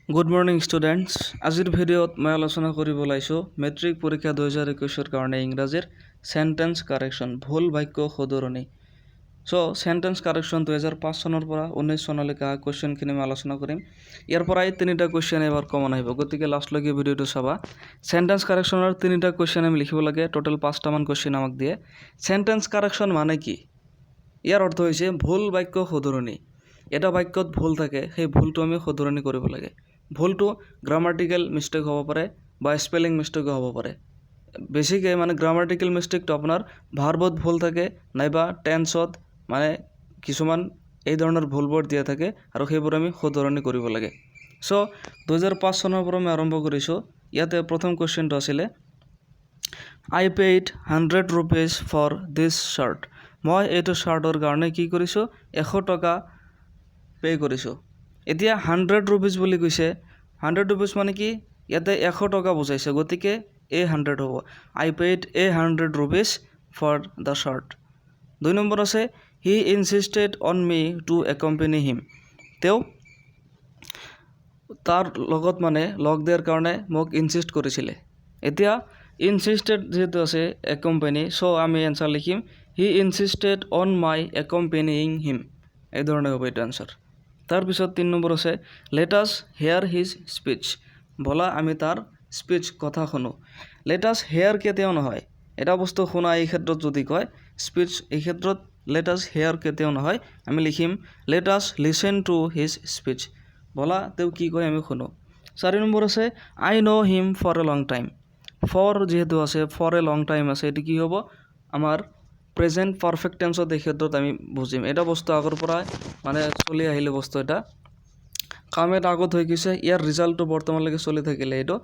Good morning students. আজিৰ ভিডিঅ'ত মই আলোচনা কৰিব ওলাইছোঁ মেট্ৰিক পৰীক্ষা 2021 কাৰণে ইংৰাজীৰ চেণ্টেন্স কাৰেকশ্যন ভুল বাক্য শুধৰণি। চেণ্টেন্স কাৰেকশ্যন 2005 চনৰ পৰা 19 চনলৈকে কুৱেশ্যনখিনি মই আলোচনা কৰিম। ইয়াৰ পৰাই তিনিটা কুৱেশ্যন এবাৰ কমন আহিব, গতিকে লাষ্টলৈকে ভিডিঅ'টো চাবা। চেণ্টেন্স কাৰেকশ্যনৰ তিনিটা কুৱেশ্যন আমি লিখিব লাগে, টোটেল 5টামান কুৱেশ্যন আমাক দিয়ে। চেণ্টেন্স কাৰেকশ্যন মানে কি? ইয়াৰ অৰ্থ হৈছে ভুল বাক্য শুধৰণি। এটা বাক্যত ভুল থাকে, সেই ভুলটো আমি শুধৰণি কৰিব লাগে। ভুলটো গ্ৰামাটিকেল মিষ্টেক হ'ব পাৰে বা স্পেলিং মিষ্টেকো হ'ব পাৰে। বেছিকৈ গ্ৰামাটিকেল মিষ্টেকটো আপোনাৰ ভাৰ্বত ভুল থাকে নাইবা টেন্সত কিছুমান এই ধৰণৰ ভুলবোৰ দিয়া থাকে আৰু সেইবোৰ আমি শুধৰণি কৰিব লাগে। 2005 চনৰ পৰা আমি আৰম্ভ কৰিছোঁ। ইয়াতে প্ৰথম কুৱেশ্যনটো আছিলে I paid 100 rupees for this shirt. মই এইটো শ্বাৰ্টৰ কাৰণে কি কৰিছোঁ? 100 টকা পে' কৰিছোঁ। এতিয়া 100 rupees বুলি কৈছে, 100 rupees মানে কি? ইয়াতে 100 টকা বুজাইছে, গতিকে A100 হ'ব। I paid A100 rupees for the shirt. 2 number আছে he insisted on me to accompany him. তেওঁ তাৰ লগত লগ দিয়াৰ কাৰণে মোক ইনচিষ্ট কৰিছিলে। এতিয়া ইনচিষ্টেড যিহেতু আছে accompany, আমি এনচাৰ লিখিম he insisted on my accompanying him. এই ধৰণে হ'ব এইটো এনচাৰ। তাৰপিছত 3 নম্বৰ আছে let us hear his speech. বলা আমি তাৰ স্পীচ কথা শুনো। let us hear কেতিয়াও নহয়, এটা বস্তু শুনা এই ক্ষেত্ৰত যদি কয় স্পীচ, এই ক্ষেত্ৰত let us hear কেতিয়াও নহয়, আমি লিখিম let us listen to his speech. বলা তেওঁ কি কয় আমি শুনো। 4 নম্বৰ আছে I know him for a long time. for যিহেতু আছে for a long time আছে, এইটো কি হ'ব? আমাৰ প্ৰেজেণ্ট পাৰফেক্ট টেন্সত এই ক্ষেত্ৰত আমি বুজিম। এটা বস্তু আগৰ পৰা চলি আহিলে, বস্তু এটা কাম এটা আগত হৈ গৈছে, ইয়াৰ ৰিজাল্টটো বৰ্তমানলৈকে চলি থাকিলে এইটো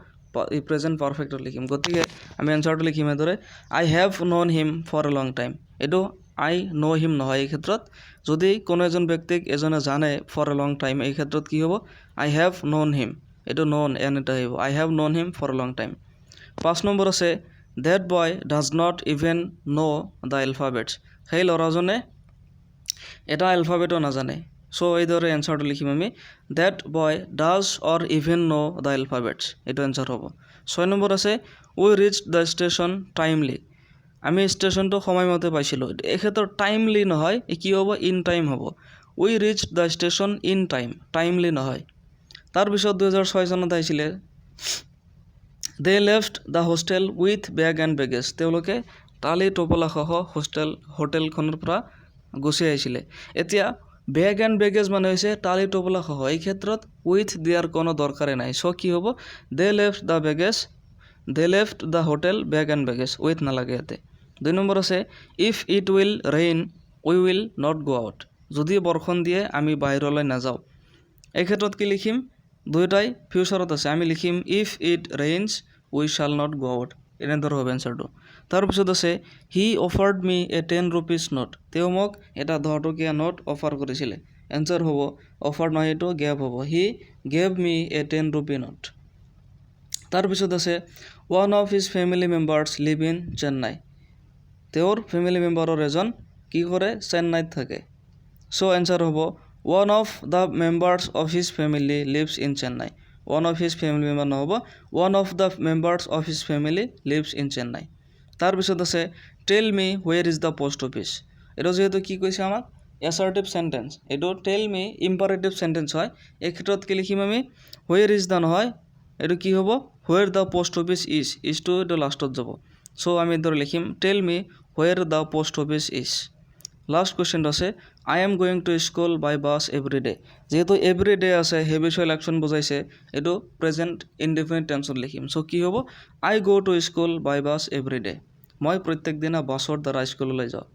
প্ৰেজেণ্ট পাৰফেক্টত লিখিম। গতিকে আমি এনচাৰটো লিখিম এইদৰে I have known him for a long time. এইটো I know him নহয়, এই ক্ষেত্ৰত যদি কোনো এজন ব্যক্তিক এজনে জানে for a long time, এই ক্ষেত্ৰত কি হ'ব? I have known him. এইটো known এটা আহিব, I have known him for a long time. 5 number আছে that boy does not even know the alphabets. সেই ল'ৰাজনে এটা এলফাবেটো নাজানে। এইদৰে এনচাৰটো লিখিম আমি that boy does or even know the alphabets. এইটো এনচাৰ হ'ব। 6 নম্বৰ আছে we reached the station timely. আমি ষ্টেচনটো সময়মতে পাইছিলোঁ। এই ক্ষেত্ৰত টাইমলি নহয়, কি হ'ব? ইন টাইম হ'ব। we reached the station in time, timely নহয়। তাৰপিছত 2006 চনত আহিছিলে they left the hostel with bag and baggage. তেওঁলোকে টালি টোপোলাসহ হোটেলখনৰ পৰা গুচি আহিছিলে। এতিয়া বেগ এণ্ড বেগেজ হৈছে টালি টোপোলাসহ, এই ক্ষেত্ৰত উইথ দিয়াৰ কোনো দৰকাৰে নাই। কি হ'ব? they left the hotel bag and baggage, with নালাগে ইয়াতে। 2 নম্বৰ আছে if it will rain we will not go out. যদি বৰষুণ দিয়ে আমি বাহিৰলৈ নাযাওঁ। এই ক্ষেত্ৰত কি লিখিম? দুয়োটাই ফিউচাৰত আছে, আমি লিখিম if it rains we shall not go out. এনেদৰে হ'ব এনচাৰটো। তাৰপিছত আছে he offered me a 10 rupees note. তেওঁ মোক এটা 10 টকীয়া নোট অফাৰ কৰিছিলে। এনচাৰ হ'ব অফাৰ নহয়, এইটো গেভ হ'ব। he gave me a 10 rupee note. তাৰপিছত আছে one of his family members live in Chennai. তেওঁৰ ফেমিলি মেম্বাৰৰ এজন কি কৰে? চেন্নাইত থাকে। এনচাৰ হ'ব one of the members of his family lives in Chennai. one of his family member নহ'ব, one of the members of his family lives in Chennai. তাৰপিছত আছে tell me where is the post office. এইটো যিহেতু কি কৈছে আমাক assertive sentence, এইটো tell me imperative sentence হয়। এই ক্ষেত্ৰত কি লিখিম আমি? where is the নহয়, এইটো কি হ'ব? where the post office is. isটো এইটো লাষ্টত যাব। আমি এইদৰে লিখিম tell me where the post office is. Last কুৱেশ্যনটো আছে I am going to school by bus every day. যিহেতু every day আছে, হেবিচুৱেল একশ্যন বুজাইছে, এইটো প্ৰেজেণ্ট ইনডিফিনিট টেন্সত লিখিম। কি হ'ব? I go to school by bus every day. মই প্ৰত্যেক দিনা বাছৰ দ্বাৰা স্কুললৈ যাওঁ।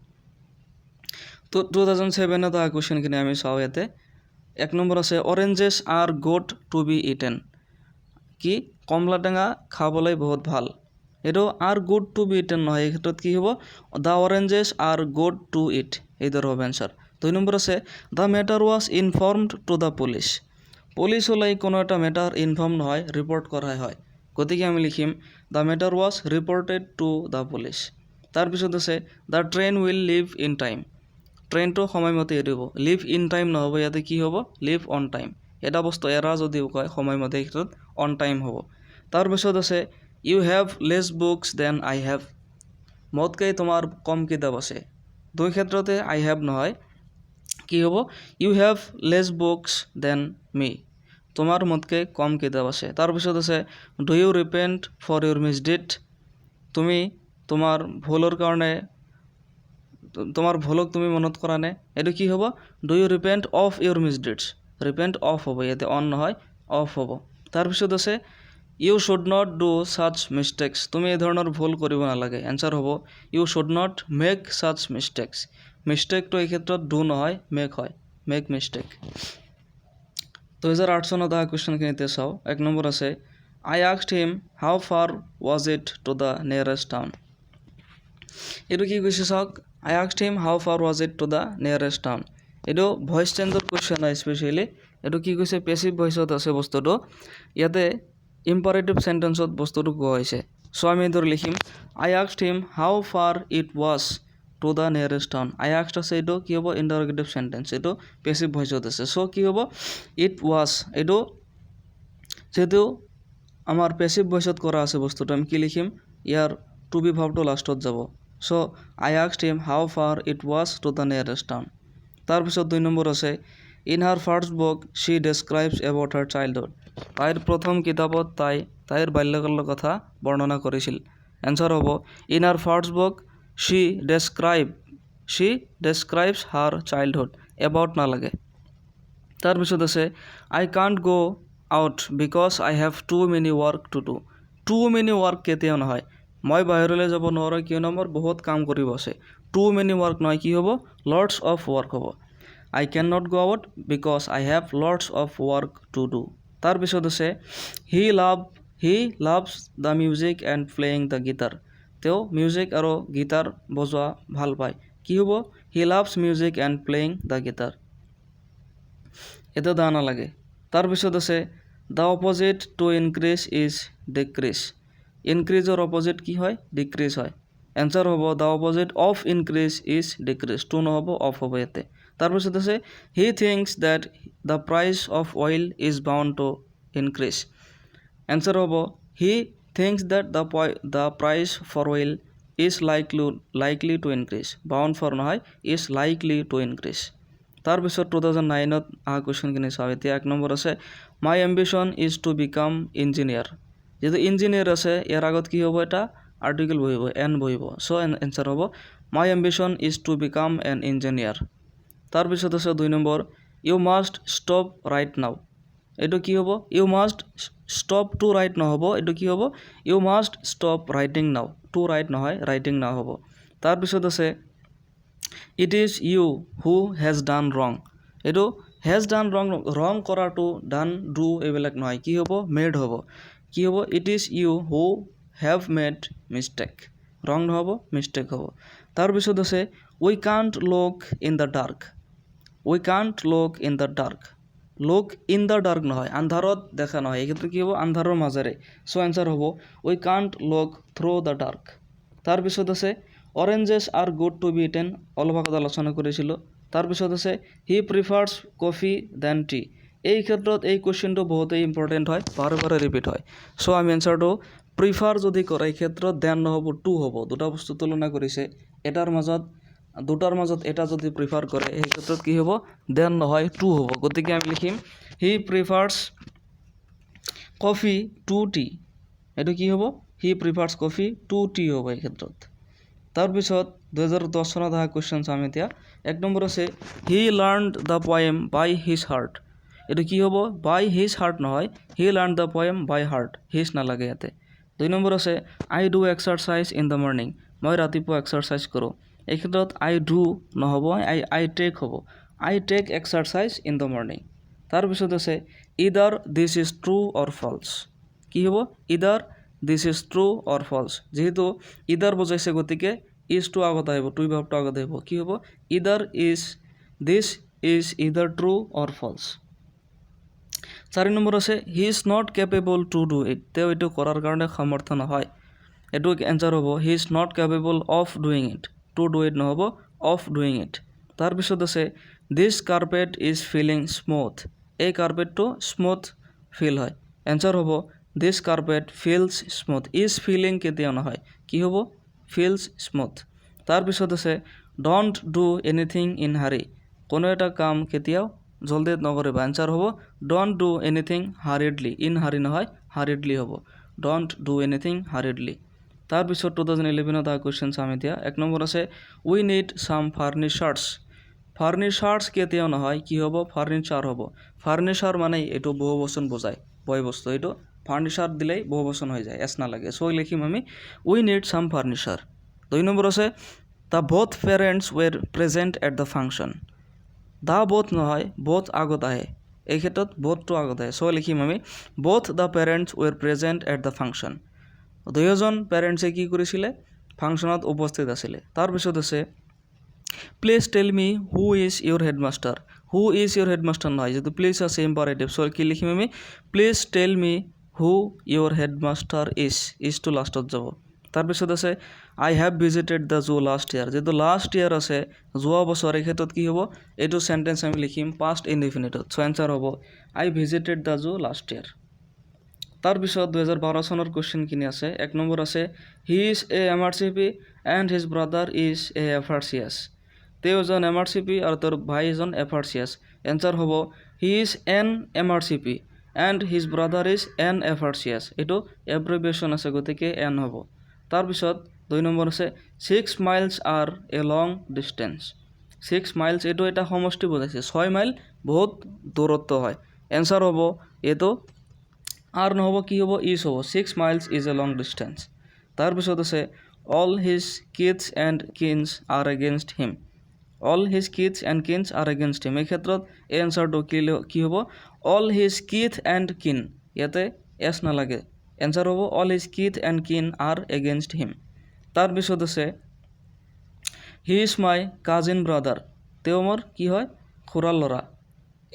2007ত অহা কুৱেশ্যনখিনি আমি চাওঁ ইয়াতে। 1 নম্বৰ আছে oranges are good to be eaten. কি? কমলা টেঙা খাবলৈ বহুত ভাল। এইটো are good to be eaten নহয়, এই ক্ষেত্ৰত কি হ'ব? the oranges are good to eat. এইদৰে হ'ব এনচাৰ। 2 নম্বৰ আছে the matter was informed to the police. পুলিচলৈ কোনো এটা মেটাৰ ইনফৰ্ম নহয়, ৰিপৰ্ট কৰা হয়। গতিকে আমি লিখিম the matter was reported to the police. তাৰপিছত আছে the train will leave in time. ট্ৰেইনটো সময়মতে এৰিব। লিভ ইন টাইম নহ'ব, ইয়াতে কি হ'ব? Live on time. এটা বস্তু এৰা যদিও কয় সময়মতে এই ক্ষেত্ৰত অন টাইম হ'ব তাৰপিছত আছে you have less books then I have মোতকৈ তোমাৰ কম কিতাপ আছে দুই ক্ষেত্ৰতে আই হেভ নহয় কি হ'ব you have less books then me তোমাৰ মোতকৈ কম কিতাপ আছে তাৰপিছত আছে do you repent for your misdeed তুমি তোমাৰ ভুলৰ কাৰণে তোমাৰ ভুলক তুমি মনত কৰা নে এইটো কি হ'ব do you repent of your misdeeds repent of হ'ব ইয়াতে অন নহয় অফ হ'ব তাৰপিছত আছে you should not do such mistakes তুমি এই ধৰণৰ ভুল কৰিব নালাগে এনচাৰ হ'ব you should not make such mistakes মিষ্টেকটো এই ক্ষেত্ৰত ডু নহয় মেক হয় মেক মিষ্টেক 2008 চনত অহা কুৱেশ্যনখিনিতে চাওঁ 1 নম্বৰ আছে I asked him how far was it to the nearest town এইটো কি কৈছে চাওক I asked him how far was it to the nearest town এইটো ভইচ চেঞ্জৰ কুৱেশ্যন হয় স্পেচিয়েলি এইটো কি কৈছে পেচিভ ভইচত আছে বস্তুটো ইয়াতে ইম্পাৰেটিভ সেন্টেন্সত বস্তুটো কোৱা হৈছে সো আমি ধৰ লিখিম I asked him how far it was to the nearest town I asked আছে এইটো কি হ'ব ইণ্টাৰগেটিভ সেন্টেন্স এইটো পেচিভ ভইচত আছে সো কি হ'ব ইট ৱাজ এইটো যেহেতু আমাৰ পেচিভ ভইচত কৰা আছে বস্তুটো আমি কি লিখিম ইয়াৰ টু বি ভাৰ্বটো লাষ্টত যাব so I asked him how far it was to the nearest town তাৰপিছত 2 নম্বৰ আছে in her first book Shi describes about her childhood তাইৰ প্ৰথম কিতাপত তাইৰ বাল্যকালৰ কথা বৰ্ণনা কৰিছিল এনচাৰ হ'ব in her first book Shi describes her childhood about নালাগে তাৰপিছত আছে আই কাণ্ট গ' out because I have to many work to do to many work কেতিয়াও নহয় মই বাহিৰলৈ যাব নোৱাৰোঁ কিয়নো মোৰ বহুত কাম কৰিব আছে টু মেনি ৱৰ্ক নহয় কি হ'ব লটছ অফ ৱৰ্ক হ'ব I can not go' out because I have lots of work to do তাৰপিছত আছে he loves the music and playing the guitar তেওঁ মিউজিক আৰু গীটাৰ বজোৱা ভাল পায় কি হ'ব he loves music and playing the guitar এটা দা নালাগে তাৰপিছত আছে the opposite to increase is decrease ইনক্ৰিজৰ অপজিট কি হয় ডিক্ৰিজ হয় এনচাৰ হ'ব the opposite of increase is decrease to নহ'ব অফ হ'ব ইয়াতে তাৰপিছত আছে he thinks that the price of oil is bound to increase answer হ'ব he thinks that the price for oil is likely to increase bound for নহয় is likely to increase তাৰপিছত 2009ত অহা কুৱেশ্যনখিনি চাওঁ এতিয়া 1 নম্বৰ আছে my ambition is to become engineer যেহেতু ইঞ্জিনিয়াৰ আছে ইয়াৰ আগত কি হ'ব এটা আৰ্টিকেল বহিব এন বহিব চ' এনচাৰ হ'ব my ambition is to become an engineer তাৰপিছত আছে 2 নম্বৰ you must stop right now এইটো কি হ'ব you must stop to write নহ'ব এইটো কি হ'ব you must stop writing now to write নহয় ৰাইটিং নাও হ'ব তাৰপিছত আছে it is you who has done wrong এইটো হেজ ডান ৰং কৰাটো ডান ডু এইবিলাক নহয় কি হ'ব মেড হ'ব কি হ'ব it is you who have made mistake wrong নহ'ব মিষ্টেক হ'ব তাৰপিছত আছে we can't look in the dark we can't look in the dark look in the dark নহয় আন্ধাৰত দেখা নহয় এই ক্ষেত্ৰত কি হ'ব আন্ধাৰৰ মাজেৰে চ' এনচাৰ হ'ব we can't look through the dark তাৰপিছত আছে oranges are good to be eaten অলপ আগত আলোচনা কৰিছিলোঁ তাৰপিছত আছে he prefers coffee than tea এই ক্ষেত্ৰত এই কুৱেশ্যনটো বহুতেই ইম্পৰ্টেণ্ট হয় বাৰে বাৰে ৰিপিট হয় চ' আমি এনচাৰটো প্ৰিফাৰ যদি কৰে এই ক্ষেত্ৰত দেন নহ'ব টু হ'ব দুটা বস্তু তুলনা কৰিছে দুটাৰ মাজত এটা যদি প্ৰিফাৰ কৰে এই ক্ষেত্ৰত কি হ'ব দেন নহয় টু হ'ব গতিকে আমি লিখিম হি প্ৰিফাৰ্ছ কফি টু টি এইটো কি হ'ব হি প্ৰিফাৰ্ছ কফি টু টি হ'ব এই ক্ষেত্ৰত তাৰপিছত 2010 চনত অহা কুৱেশ্যন চাম এতিয়া 1 নম্বৰ আছে he learned the poem by his heart এইটো কি হ'ব বাই হিজ হাৰ্ট নহয় he learn the poem by heart his নালাগে ইয়াতে 2 নম্বৰ আছে I do exercise in the morning মই ৰাতিপুৱা এক্সাৰচাইজ কৰোঁ এই ক্ষেত্ৰত আই ডু নহ'ব আই টেক হ'ব I take exercise in the morning তাৰপিছত আছে either this is true or false কি হ'ব either this is true or false যেহেতু ইদাৰ বুজাইছে গতিকে ইজটো আগত আহিব টু ভাৰ্বটো আগত আহিব কি হ'ব either is this is either true or false 4 number আছে he is not capable to do it তেওঁ এইটো কৰাৰ কাৰণে সমৰ্থ নহয় এইটো এনচাৰ হ'ব he is not capable of doing it to do it নহ'ব অফ ডুইং ইট তাৰপিছত আছে this carpet is feeling smooth এই কাৰ্পেটটো স্মুথ ফিল হয়। এনচাৰ হ'ব this carpet feels smooth. Is feeling কেতিয়াও নহয়, কি হ'ব ফিলছ স্মুথ। তাৰপিছত আছে ডণ্ট ডু এনিথিং ইন হাৰি। কোনো এটা কাম কেতিয়াও জলদিত নকৰিবা। এনচাৰ হ'ব don't do anything hurriedly. In hurry নহয়, হাৰিডলি হ'ব। Don't do anything hurriedly. তাৰপিছত 2011ত কুৱেশ্যন চাম এতিয়া। 1 নম্বৰ আছে উই নিড চাম ফাৰ্নিচাৰ্ছ। ফাৰ্নিচাৰ্ছ কেতিয়াও নহয়, কি হ'ব ফাৰ্নিচাৰ হ'ব। ফাৰ্নিচাৰ মানে এইটো বহু বচন বুজায়, বয় বস্তু। এইটো ফাৰ্নিচাৰ দিলেই বহু বচন হৈ যায়, এছ নালাগে। চ' লিখিম আমি we need some furniture. 2 number আছে the both parents were present at the function. The both নহয়, বোথ আগত আহে, এই ক্ষেত্ৰত বোথটো আগত আহে। চ' লিখিম আমি both the parents were present at the function. দুয়োজন পেৰেণ্টছে কি কৰিছিলে ফাংচনত উপস্থিত আছিলে। তাৰপিছত আছে please tell me who is Euro headmaster. Who is Euro headmaster নহয়, যিটো প্লিজ আছে ইম্পাৰেটিভ। চ' কি লিখিম আমি please tell me who Euro headmaster ইজটো লাষ্টত যাব। তাৰপিছত আছে I have visited the zoo last year. যিটো লাষ্ট ইয়াৰ আছে যোৱা বছৰ, এই ক্ষেত্ৰত কি হ'ব এইটো চেণ্টেঞ্চ আমি লিখিম পাষ্ট ইনডিফিনিটত। চ' এনচাৰ হ'ব I visited the zoo last year. তাৰপিছত 2012 চনৰ কুৱেশ্যনখিনি আছে। 1 নম্বৰ আছে he is a MRCP and his brother is a FRCS। তেওঁ এজন MRCP আৰু তেওঁৰ ভাই এজন FRCS। এনচাৰ হ'ব he is an MRCP and his brother is an FRCS। এইটো এব্ৰিভিয়েশ্যন আছে, গতিকে এন হ'ব। তাৰপিছত 2 নম্বৰ আছে 6 মাইলছ আৰ এ লং ডিষ্টেঞ্চ। 6 মাইলছ এইটো এটা সমষ্টি বুজাইছে, 6 মাইল বহুত দূৰত্ব হয়। এনচাৰ হ'ব এইটো আর নহ'ব, কি হ'ব ইজ হ'ব। 6 miles is a long distance. তাৰপিছত আছে all his kids and kins are against him. All his kids and kins are against him. এই ক্ষেত্ৰত এই এনচাৰটো কি হ'ব অল হিজ কিড এণ্ড কিন, ইয়াতে এছ নালাগে। এনচাৰ হ'ব অল হিজ কিড এণ্ড কিন আৰ এগেইনষ্ট হিম। তাৰপিছত আছে he is my cousin brother. তেওঁ মোৰ কি হয় খুৰাৰ ল'ৰা।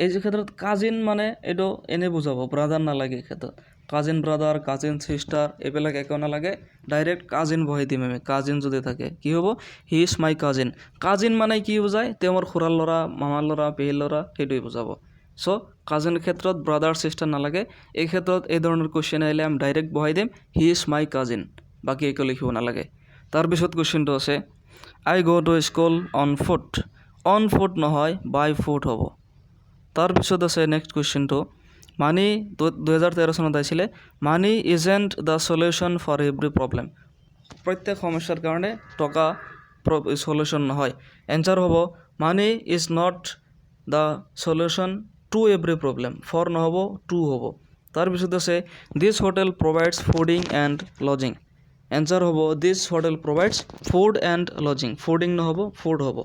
এই যে ক্ষেত্ৰত কাজিন মানে এইটো এনেই বুজাব, ব্ৰাদাৰ নালাগে। এই ক্ষেত্ৰত কাজিন ব্ৰাদাৰ, কাজিন ছিষ্টাৰ এইবিলাক একো নালাগে, ডাইৰেক্ট কাজিন বহাই দিম আমি। কাজিন যদি থাকে কি হ'ব he is my cousin. Cousin মানে কি বুজায় তেওঁ মোৰ খুৰাৰ ল'ৰা, মামাৰ ল'ৰা, পেহীৰ ল'ৰা, সেইটোৱে বুজাব। চ' কাজিনৰ ক্ষেত্ৰত ব্ৰাদাৰ ছিষ্টাৰ নালাগে। এই ক্ষেত্ৰত এই ধৰণৰ কুৱেশ্যন আহিলে আমি ডাইৰেক্ট বহাই দিম হি ইজ মাই কাজিন, বাকী একো লিখিব নালাগে। তাৰপিছত কুৱেশ্যনটো আছে আই গ' to school on foot. On foot নহয় বাই ফুট হ'ব। তাৰপিছত আছে নেক্সট কুৱেশ্যনটো মানি 2013 চনত আহিছিলে money isn't the solution for every problem. প্ৰত্যেক সমস্যাৰ কাৰণে টকা চলিউশ্যন নহয়। এনচাৰ হ'ব money is not the solution to every problem. For নহ'ব টু হ'ব। তাৰপিছত আছে this hotel provides fooding and lodging. Answer হ'ব this hotel provides food and lodging. Fooding নহ'ব ফুড হ'ব।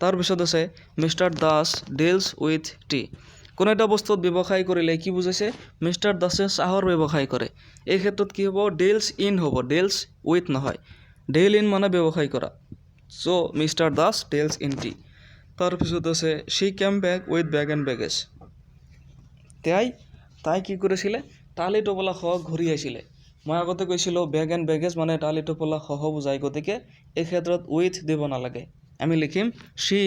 তাৰপিছত আছে mister Das deals with tea. কোনো এটা বস্তুত ব্যৱসায় কৰিলে কি বুজাইছে মিষ্টাৰ দাসে চাহৰ ব্যৱসায় কৰে। এই ক্ষেত্ৰত কি হ'ব ডিলছ ইন হ'ব, ডিলছ উইথ নহয়। ডিল ইন মানে ব্যৱসায় কৰা। So' mister Das deals in tea. তাৰপিছত আছে she came back with bag and baggage. তাই কি কৰিছিলে টালি টোপোলা সহ ঘূৰি আহিছিলে। মই আগতে কৈছিলোঁ বেগ এণ্ড বেগেজ মানে টালি টোপোলা সহ বুজায়, গতিকে এই ক্ষেত্ৰত উইথ দিব নালাগে। আমি লিখিম she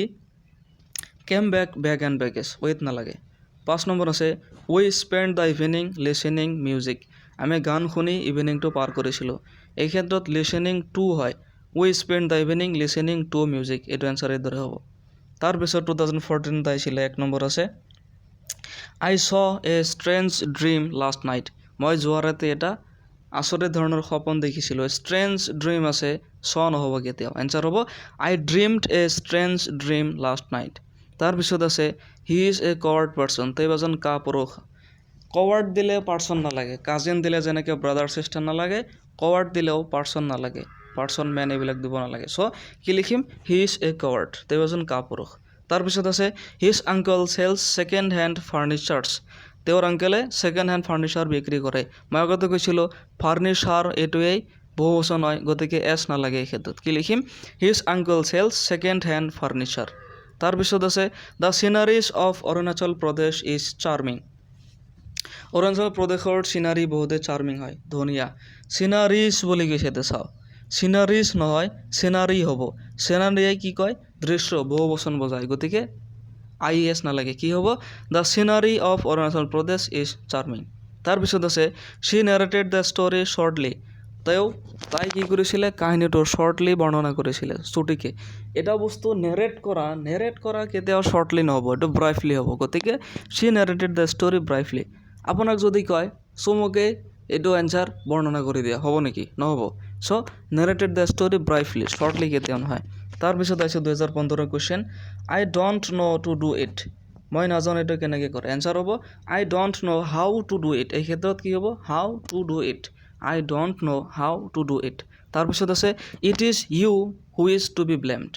came back bag and baggage, with নালাগে। 5 নম্বৰ আছে we spend the evening listening music. আমি গান শুনি ইভিনিংটো পাৰ কৰিছিলোঁ। এই ক্ষেত্ৰত লিচেনিং টু হয়, we spend the evening listening to music. এইটো এনচাৰ এই দৰে হ'ব। তাৰপিছত 2014 আহিছিলে 1 নম্বৰ আছে I saw a strange dream last night. মই যোৱা ৰাতি এটা আচৰিত ধৰণৰ সপোন দেখিছিলোঁ। ষ্ট্ৰেঞ্জ ড্ৰিম আছে, চ নহ'ব কেতিয়াও। এনচাৰ হ'ব আই ড্ৰিমড এ ষ্ট্ৰেঞ্জ ড্ৰিম লাষ্ট নাইট। তাৰপিছত আছে হি ইজ এ কৱাৰ্ড পাৰ্চন। তেওঁ এজন কাপুৰুষ। কৱাৰ্ড দিলে পাৰ্চন নালাগে। কাজিন দিলে যেনেকৈ ব্ৰাদাৰ ছিষ্টাৰ নালাগে, কৱাৰ্ড দিলেও পাৰ্চন নালাগে, পাৰ্চন মেন এইবিলাক দিব নালাগে। চ' কি লিখিম হি ইজ এ কৱাৰ্ড, তেওঁ এজন কাপুৰুষ। তাৰপিছত আছে his uncle sells second hand furnitures. তেওঁৰ আংকেলে ছেকেণ্ড হেণ্ড ফাৰ্নিচাৰ বিক্ৰী কৰে। মই আগতে কৈছিলোঁ ফাৰ্নিচাৰ এইটোৱেই বহু বচন হয়, গতিকে এছ নালাগে। এই ক্ষেত্ৰত কি লিখিম his uncle sells second hand furniture. তাৰপিছত আছে the sceneries of Arunachal Pradesh is charming. Arunachal প্ৰদেশৰ চিনাৰী বহুতে চাৰ্মিং হয়, ধুনীয়া। চিনাৰিজ বুলি কৈছে, চাওঁ চিনাৰিজ নহয় চিনাৰী হ'ব। চিনাৰীয়ে কি কয় দৃশ্য, বহু বচন বজায়, গতিকে IES নালাগে কি হ'ব the scenery of Arunachal Pradesh is charming তাৰপিছত আছে শ্বি নেৰেটেড দ্য ষ্টৰী শ্বৰ্টলি তাই কি কৰিছিলে কাহিনীটো শ্বৰ্টলি বৰ্ণনা কৰিছিলে চুটিকে এটা বস্তু নেৰেট কৰা কেতিয়াও শ্বৰ্টলি নহ'ব এইটো ব্ৰাইফলি হ'ব গতিকে শ্বি নেৰেটেড দ্য ষ্টৰী ব্ৰাইফলি আপোনাক যদি কয় চমুকে এইটো এনচাৰ বৰ্ণনা কৰি দিয়া হ'ব নেকি নহ'ব so' narrated the story briefly shortly কেতিয়াও নহয় তাৰপিছত আহিছে 2015 question I don't know' to do it মই নাজানো এইটো কেনেকৈ কৰে এনচাৰ হ'ব I don't know' how to do it এই ক্ষেত্ৰত কি হ'ব how to do it I don't know' how to do it তাৰপিছত আছে it is you who is to be blamed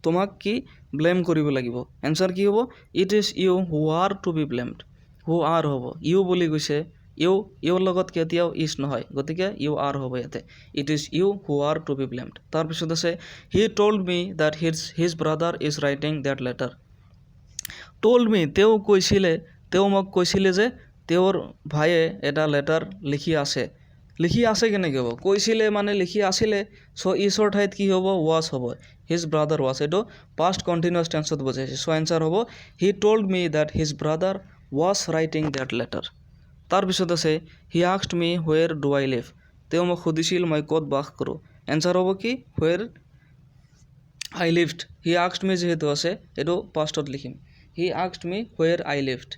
তোমাক কি ব্লেম কৰিব লাগিব এনচাৰ কি হ'ব it is you who are to be blamed who are হ'ব you বুলি কৈছে ইউৰ লগত কেতিয়াও ইজ নহয় গতিকে ইউ আৰ হ'ব ইয়াতে it is you who are to be blamed তাৰপিছত আছে he told me that his brother is writing that letter told me তেওঁ মোক কৈছিলে যে তেওঁৰ ভায়ে এটা লেটাৰ লিখি আছে কেনেকৈ হ'ব কৈছিলে মানে লিখি আছিলে চ' ইজৰ ঠাইত কি হ'ব ৱাজ হ'ব হিজ ব্ৰাদাৰ ৱাজ এইটো পাষ্ট কণ্টিনিউৱাছ টেন্সত বুজাইছে চ' এনচাৰ হ'ব he told me that his brother was writing that letter তাৰপিছত আছে he asked me where do I live তেওঁ মোক সুধিছিল মই ক'ত বাস কৰোঁ এনচাৰ হ'ব কি where I lived he asked me যিহেতু আছে এইটো পাষ্টত লিখিম he asked me where I lived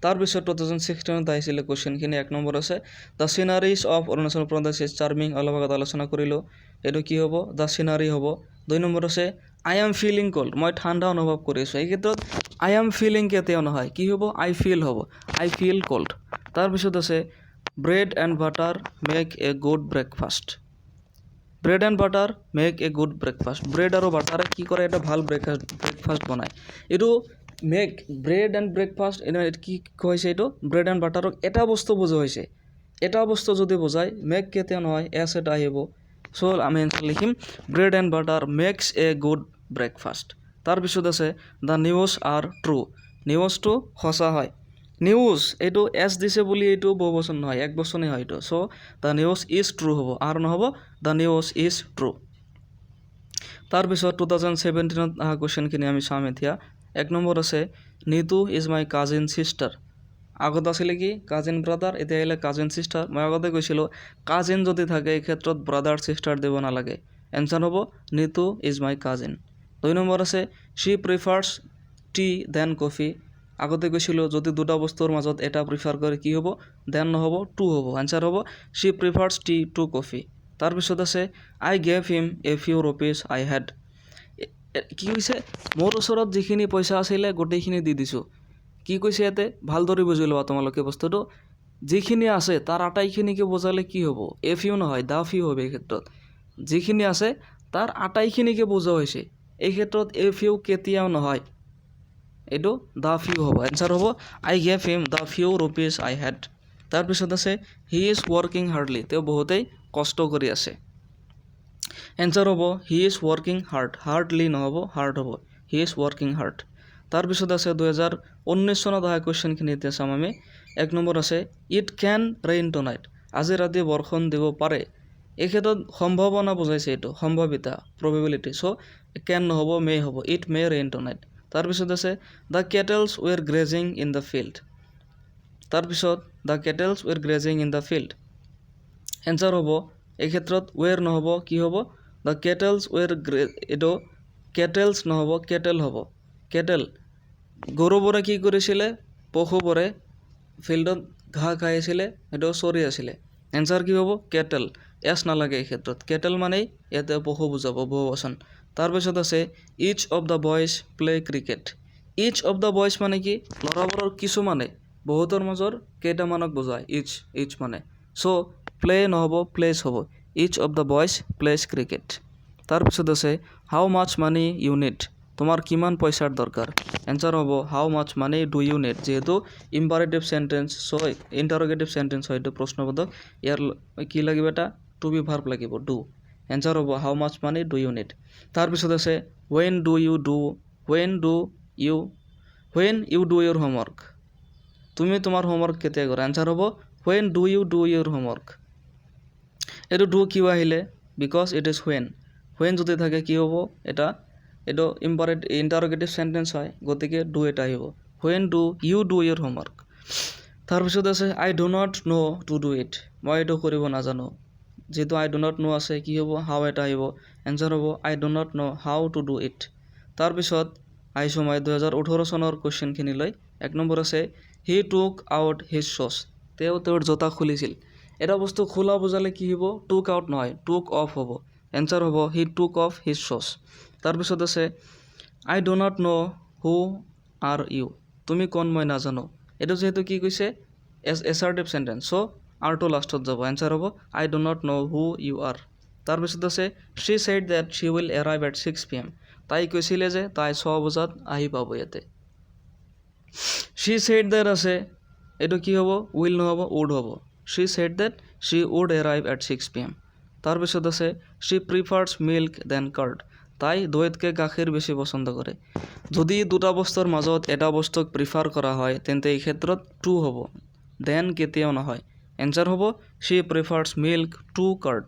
তাৰপিছত 2016 আহিছিলে কুৱেশ্যনখিনি 1 নম্বৰ আছে the sceneries of Arunachal Pradesh is charming অলপ আগত আলোচনা কৰিলোঁ এইটো কি হ'ব দ্য চিনাৰী হ'ব 2 নম্বৰ আছে আই এম ফিলিং কল্ড মই ঠাণ্ডা অনুভৱ কৰিছোঁ এই ক্ষেত্ৰত আই এম ফিলিং কেতিয়াও নহয় কি হ'ব আই ফিল হ'ব আই ফিল কল্ড তাৰপিছত আছে bread and butter make a good breakfast bread and butter make a good breakfast bread আৰু বাটাৰে কি কৰে এটা ভাল ব্ৰেকফাষ্ট বনায় এইটো মেক ব্ৰেড এণ্ড ব্ৰেকফাষ্ট কি কৈছে এইটো ব্ৰেড এণ্ড বাটাৰক এটা বস্তু বুজোৱা হৈছে এটা বস্তু যদি বুজায় মেক কেতিয়া নহয় এছ এটা আহিব চ' আমি এনচাৰ লিখিম bread and butter max a good breakfast তাৰপিছত আছে দ্য নিউজ আৰ ট্ৰু নিউজটো সঁচা হয় নিউজ এইটো এছ দিছে বুলি এইটো বহুবচন নহয় এক বচনেই হয় এইটো চ' দ্য নিউজ ইজ ট্ৰু হ'ব আৰু নহ'ব দ্য নিউজ ইজ ট্ৰু তাৰপিছত 2017 অহা কুৱেশ্যনখিনি আমি চাম এতিয়া 1 নম্বৰ আছে Nitu is my cousin sister আগত আছিলে কি কাজিন ব্ৰাদাৰ এতিয়া আহিলে কাজিন ছিষ্টাৰ মই আগতে কৈছিলোঁ কাজিন যদি থাকে এই ক্ষেত্ৰত ব্ৰাদাৰ ছিষ্টাৰ দিব নালাগে এনচাৰ হ'ব Nitu is my cousin 2 number আছে she prefers T then coffee আগতে কৈছিলোঁ যদি দুটা বস্তুৰ মাজত এটা প্ৰিফাৰ কৰে কি হ'ব দেন নহ'ব টু হ'ব এনচাৰ হ'ব she prefers tea to coffee তাৰপিছত আছে I gave him a few rupees I had কি কৈছে মোৰ ওচৰত যিখিনি পইচা আছিলে গোটেইখিনি দি দিছোঁ কি কৈছে ইয়াতে ভালদৰে বুজি লোৱা তোমালোকে বস্তুটো যিখিনি আছে তাৰ আটাইখিনিকে বুজালে কি হ'ব এ ফিউ নহয় দা ফিউ হ'ব এই ক্ষেত্ৰত যিখিনি আছে তাৰ আটাইখিনিকে বুজোৱা হৈছে এই ক্ষেত্ৰত এ ফিউ কেতিয়াও নহয় এইটো দা ফিউ হ'ব এনচাৰ হ'ব I gave him the few rupees I had তাৰপিছত আছে হি ইজ ৱৰ্কিং হাৰ্ডলি তেওঁ বহুতেই কষ্ট কৰি আছে এনচাৰ হ'ব হি ইজ ৱৰ্কিং হাৰ্ডলি নহ'ব হাৰ্ড হ'ব হি ইজ ৱৰ্কিং হাৰ্ড তাৰপিছত আছে 2019 চনত অহা কুৱেশ্যনখিনি এতিয়া চাম আমি 1 নম্বৰ আছে it can rain tonight আজি ৰাতি বৰষুণ দিব পাৰে এই ক্ষেত্ৰত সম্ভাৱনা বুজাইছে এইটো সম্ভাৱিতা প্ৰবেবিলিটি চ' কেন নহ'ব মে হ'ব it may rain tonight তাৰপিছত আছে the cattles were grazing in the field তাৰপিছত the cattles were grazing in the field answer হ'ব এই ক্ষেত্ৰত ৱেৰ নহ'ব কি হ'ব দ্য কেটেলছ ৱেৰ এইটো কেটেলছ নহ'ব কেটেল হ'ব কেটেল গৰুবোৰে কি কৰিছিলে পশুবোৰে ফিল্ডত ঘাঁহ খাই আছিলে সেইটো চৰি আছিলে এনচাৰ কি হ'ব কেটেল এছ নালাগে এই ক্ষেত্ৰত কেটেল মানেই ইয়াতে পশু বুজাব বহুবচন তাৰপিছত আছে each of the boys play cricket each of the boys মানে কি ল'ৰাবোৰৰ কিছুমানে বহুতৰ মাজৰ কেইটামানক বুজায় ইচ মানে চ' প্লে নহ'ব প্লেচ হ'ব each of the boys plays cricket তাৰপিছত আছে হাউ মাছ মানি ইউ নিড তোমাৰ কিমান পইচাৰ দৰকাৰ এনচাৰ হ'ব how much money do you need যিহেতু imperative sentence so' interrogative sentence হয় এইটো প্ৰশ্নবোধক ইয়াৰ কি লাগিব এটা টু বি ভাৰ্ব লাগিব ডু এনচাৰ হ'ব how much money do you need তাৰপিছত আছে when you do your homework তুমি তোমাৰ হোমৱৰ্ক কেতিয়া কৰা এনচাৰ হ'ব ৱেন ডু ইউৰ হোমৱৰ্ক এইটো ডু কিয় আহিলে বিকজ ইট ইজ ৱেন যদি থাকে কি হ'ব এটা এইটো ইণ্টাৰগেটিভ চেণ্টেন্স হয়, গতিকে ডু এটা আহিব। When do you do your homework. তাৰপিছত আছে I do not know' to do it. মই এইটো কৰিব নাজানো। যিহেতু আই ডু নট ন' আছে, কি হ'ব? হাউ এটা আহিব। এনচাৰ হ'ব I do not know' how to do it. তাৰপিছত আহিছোঁ মই 2018 চনৰ কুৱেশ্যনখিনিলৈ। 1 নম্বৰ আছে হি টুক আউট হিজ শ্বুজ। তেওঁ তেওঁৰ জোতা খুলিছিল। এটা বস্তু খোলা বুজালে কি হ'ব? টুক আউট নহয়, টুক অফ হ'ব। এনচাৰ হ'ব হি টুক অফ হিজ শ্বুজ। তাৰপিছত আছে I do not know' who are you. তুমি কোন মই নাজানো। এইটো যিহেতু কি কৈছে? এছাৰ্টিভ চেণ্টেন্স, চ' আৰটো লাষ্টত যাব। এনচাৰ হ'ব I do not know' who you are. তাৰপিছত আছে she said that she will arrive at 6 PM। তাই কৈছিলে যে তাই 6 বজাত আহি পাব ইয়াতে। শ্বি ছেইড ডেট আছে, এইটো কি হ'ব? উইল নহ'ব, উড হ'ব। She said that she would arrive at 6 PM। তাৰপিছত আছে she prefers milk than curd. তাই দৈতকৈ গাখীৰ বেছি পচন্দ কৰে। যদি দুটা বস্তুৰ মাজত এটা বস্তুক প্ৰিফাৰ কৰা হয়, তেন্তে এই ক্ষেত্ৰত টু হ'ব, দেন কেতিয়াও নহয়। এনচাৰ হ'ব she prefers milk two card.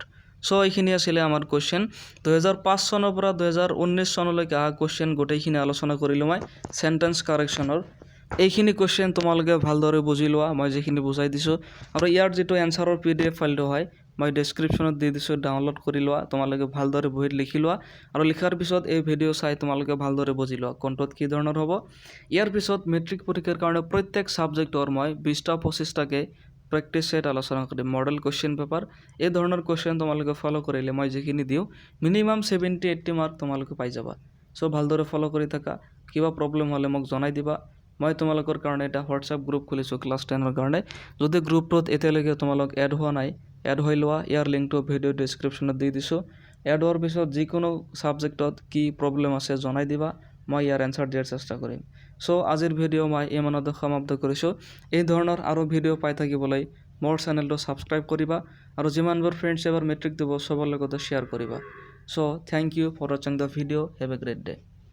চ' এইখিনি আছিলে আমাৰ কুৱেশ্যন। 2005 চনৰ পৰা 2019 চনলৈকে অহা কুৱেশ্যন গোটেইখিনি আলোচনা কৰিলোঁ মই চেণ্টেন্স কাৰেকশ্যনৰ। এইখিনি কুৱেশ্যন তোমালোকে ভালদৰে বুজি লোৱা, মই যিখিনি বুজাই দিছোঁ। আৰু ইয়াৰ যিটো এনচাৰৰ PDF ফাইলটো হয়, মই ডেছক্ৰিপশ্যনত দি দিছোঁ, ডাউনলোড কৰি লোৱা। তোমালোকে ভালদৰে বহীত লিখি লোৱা, আৰু লিখাৰ পিছত এই ভিডিঅ' চাই তোমালোকে ভালদৰে বুজি লোৱা কোনটোত কি ধৰণৰ হ'ব। ইয়াৰ পিছত মেট্ৰিক পৰীক্ষাৰ কাৰণে প্ৰত্যেক ছাবজেক্টৰ মই 20টা-25টাকৈ প্ৰেক্টিছ ছেট আলোচনা কৰিম, মডেল কুৱেশ্যন পেপাৰ। এই ধৰণৰ কুৱেশ্যন তোমালোকে ফ'ল' কৰিলে মই যিখিনি দিওঁ মিনিমাম 70-80 মাৰ্ক তোমালোকে পাই যাবা। চ' ভালদৰে ফ'ল' কৰি থাকা। কিবা প্ৰব্লেম হ'লে মোক জনাই দিবা। মই তোমালোকৰ কাৰণে এটা হোৱাটছআপ গ্ৰুপ খুলিছোঁ ক্লাছ 10ৰ কাৰণে। যদি গ্ৰুপটোত এতিয়ালৈকে তোমালোক এড হোৱা নাই, এড হৈ লোৱা। ইয়াৰ লিংকটো ভিডিঅ' ডেছক্ৰিপশ্যনত দি দিছোঁ। এড হোৱাৰ পিছত যিকোনো ছাবজেক্টত কি প্ৰব্লেম আছে জনাই দিবা, মই ইয়াৰ এনচাৰ দিয়াৰ চেষ্টা কৰিম। চ' আজিৰ ভিডিঅ' মই ইমানতে সমাপ্ত কৰিছোঁ। এই ধৰণৰ আৰু ভিডিঅ' পাই থাকিবলৈ মোৰ চেনেলটো ছাবস্ক্ৰাইব কৰিবা, আৰু যিমানবোৰ ফ্ৰেণ্ডছ এবাৰ মেট্ৰিক দিব চবৰ লগতে শ্বেয়াৰ কৰিবা। চ' থেংক ইউ ফৰ ৱাচিং the video'. Have a great day.